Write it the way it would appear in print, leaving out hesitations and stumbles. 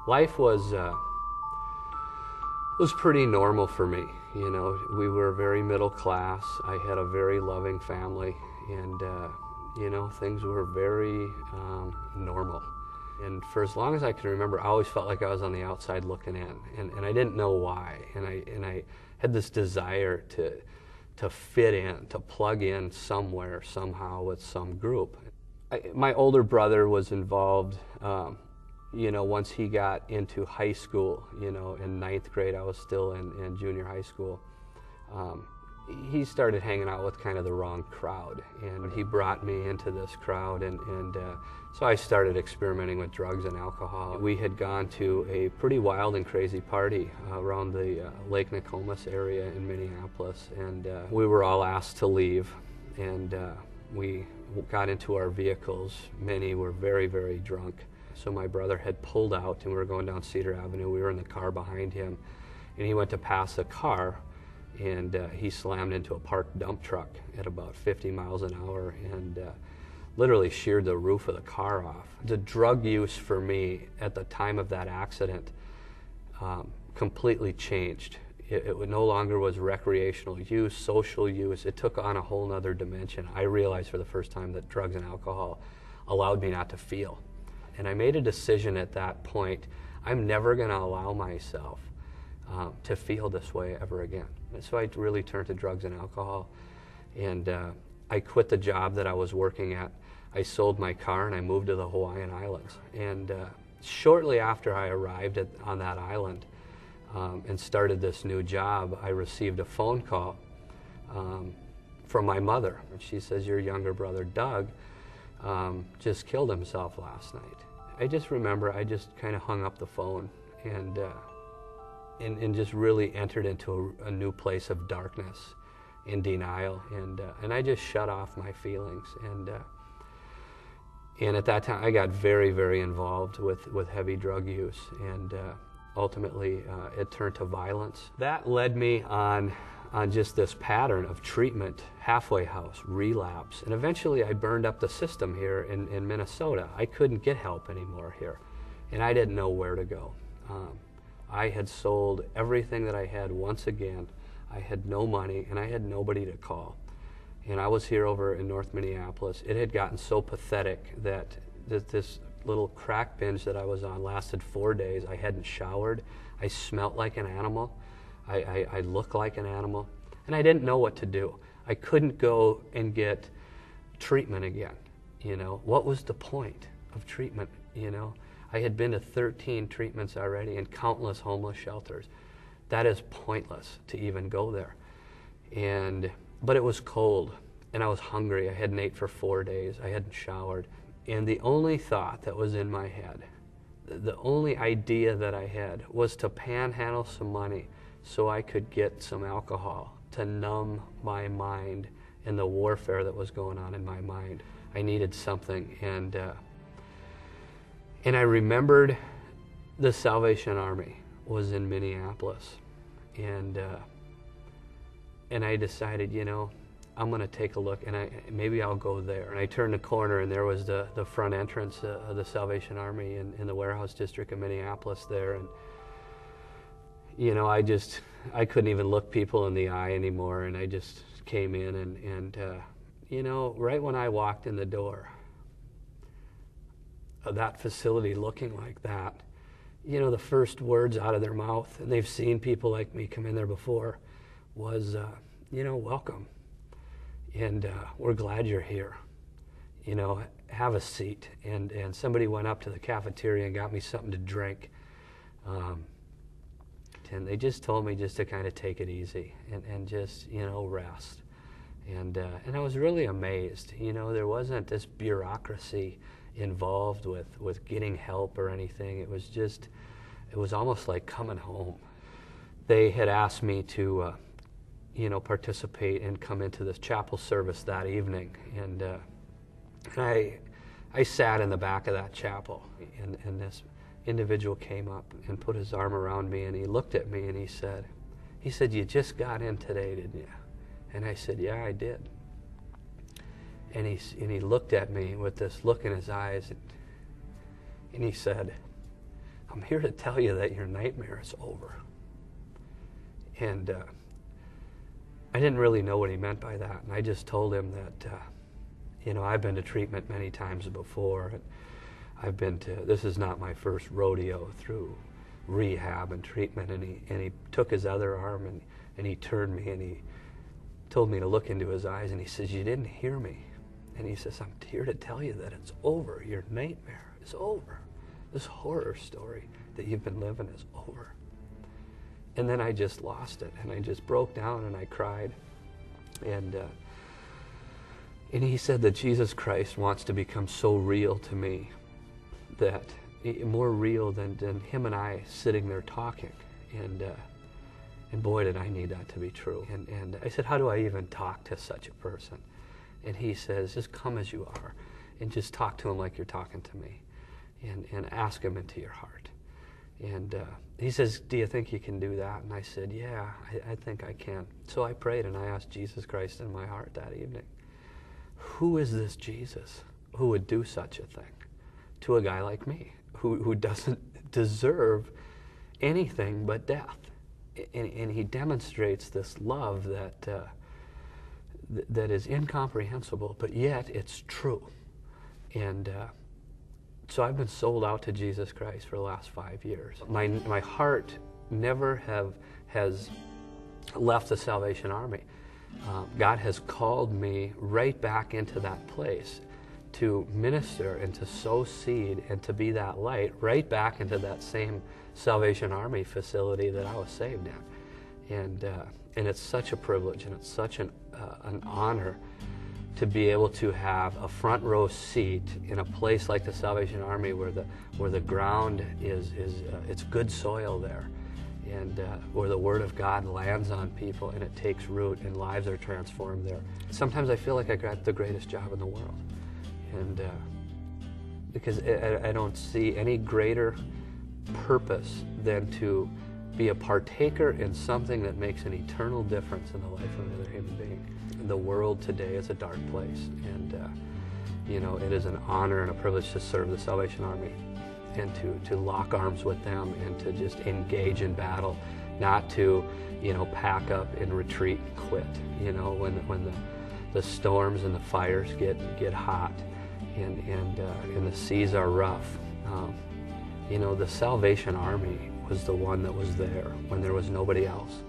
Life was pretty normal for me. You know, we were very middle class. I had a very loving family, and you know, things were very normal. And for as long as I can remember, I always felt like I was on the outside looking in, and I didn't know why. And I had this desire to fit in, to plug in somewhere, somehow, with some group. My older brother was involved. You know, once he got into high school, you know, in 9th grade, I was still in junior high school. He started hanging out with kind of the wrong crowd, and he brought me into this crowd, and so I started experimenting with drugs and alcohol. We had gone to a pretty wild and crazy party around the Lake Nokomis area in Minneapolis, and we were all asked to leave, and we got into our vehicles. Many were very, very drunk. So my brother had pulled out, and we were going down Cedar Avenue. We were in the car behind him, and he went to pass a car, and he slammed into a parked dump truck at about 50 miles an hour and literally sheared the roof of the car off. The drug use for me at the time of that accident completely changed. It no longer was recreational use, social use. It took on a whole other dimension. I realized for the first time that drugs and alcohol allowed me not to feel. And I made a decision at that point, I'm never going to allow myself to feel this way ever again. And so I really turned to drugs and alcohol, and I quit the job that I was working at. I sold my car and I moved to the Hawaiian Islands. And shortly after I arrived on that island and started this new job, I received a phone call from my mother. She says, your younger brother, Doug, just killed himself last night. I just remember I just kind of hung up the phone and just really entered into a new place of darkness, in denial, and I just shut off my feelings. And at that time I got very, very involved with heavy drug use, and ultimately it turned to violence. That led me on just this pattern of treatment, halfway house, relapse, and eventually I burned up the system here in Minnesota. I couldn't get help anymore here, and I didn't know where to go. I had sold everything that I had once again. I had no money, and I had nobody to call. And I was here over in North Minneapolis. It had gotten so pathetic that this little crack binge that I was on lasted 4 days. I hadn't showered. I smelt like an animal. I looked like an animal, and I didn't know what to do. I couldn't go and get treatment again. You know, what was the point of treatment? You know, I had been to 13 treatments already in countless homeless shelters. That is pointless to even go there. But it was cold, and I was hungry. I hadn't ate for 4 days. I hadn't showered, and the only thought that was in my head, the only idea that I had, was to panhandle some money so I could get some alcohol to numb my mind and the warfare that was going on in my mind. I needed something, and I remembered the Salvation Army was in Minneapolis, and I decided, you know, I'm going to take a look, and maybe I'll go there. And I turned the corner, and there was the front entrance of the Salvation Army in the warehouse district of Minneapolis there, and you know, I couldn't even look people in the eye anymore, and I just came in, and you know, right when I walked in the door of that facility looking like that, you know, the first words out of their mouth, and they've seen people like me come in there before, was, you know, welcome, and we're glad you're here. You know, have a seat. And somebody went up to the cafeteria and got me something to drink. And they just told me just to kind of take it easy and just, you know, rest. And I was really amazed. You know, there wasn't this bureaucracy involved with getting help or anything. It was just, it was almost like coming home. They had asked me to, you know, participate and come into this chapel service that evening. And I sat in the back of that chapel, and this individual came up and put his arm around me, and he looked at me and he said, you just got in today, didn't you? And I said, yeah, I did. And he looked at me with this look in his eyes, and he said, I'm here to tell you that your nightmare is over. And I didn't really know what he meant by that. And I just told him that, I've been to treatment many times before. And this is not my first rodeo through rehab and treatment. And he took his other arm and he turned me and he told me to look into his eyes. And he says, you didn't hear me. And he says, I'm here to tell you that it's over. Your nightmare is over. This horror story that you've been living is over. And then I just lost it, and I just broke down and I cried. And he said that Jesus Christ wants to become so real to me, that more real than him and I sitting there talking. And boy, did I need that to be true. And I said, how do I even talk to such a person? And he says, just come as you are and just talk to him like you're talking to me, and ask him into your heart. And he says, do you think you can do that? And I said, yeah, I think I can. So I prayed and I asked Jesus Christ in my heart that evening, who is this Jesus who would do such a thing to a guy like me, who doesn't deserve anything but death? And he demonstrates this love that is incomprehensible, but yet it's true. And so I've been sold out to Jesus Christ for the last 5 years. My heart never has left the Salvation Army. God has called me right back into that place to minister and to sow seed and to be that light right back into that same Salvation Army facility that I was saved in. And it's such a privilege and it's such an honor to be able to have a front row seat in a place like the Salvation Army where the ground is it's good soil there, and where the Word of God lands on people and it takes root and lives are transformed there. Sometimes I feel like I got the greatest job in the world, and because I don't see any greater purpose than to be a partaker in something that makes an eternal difference in the life of another human being. The world today is a dark place, and it is an honor and a privilege to serve the Salvation Army and to lock arms with them and to just engage in battle, not to pack up and retreat and quit. When the storms and the fires get hot and the seas are rough. The Salvation Army was the one that was there when there was nobody else.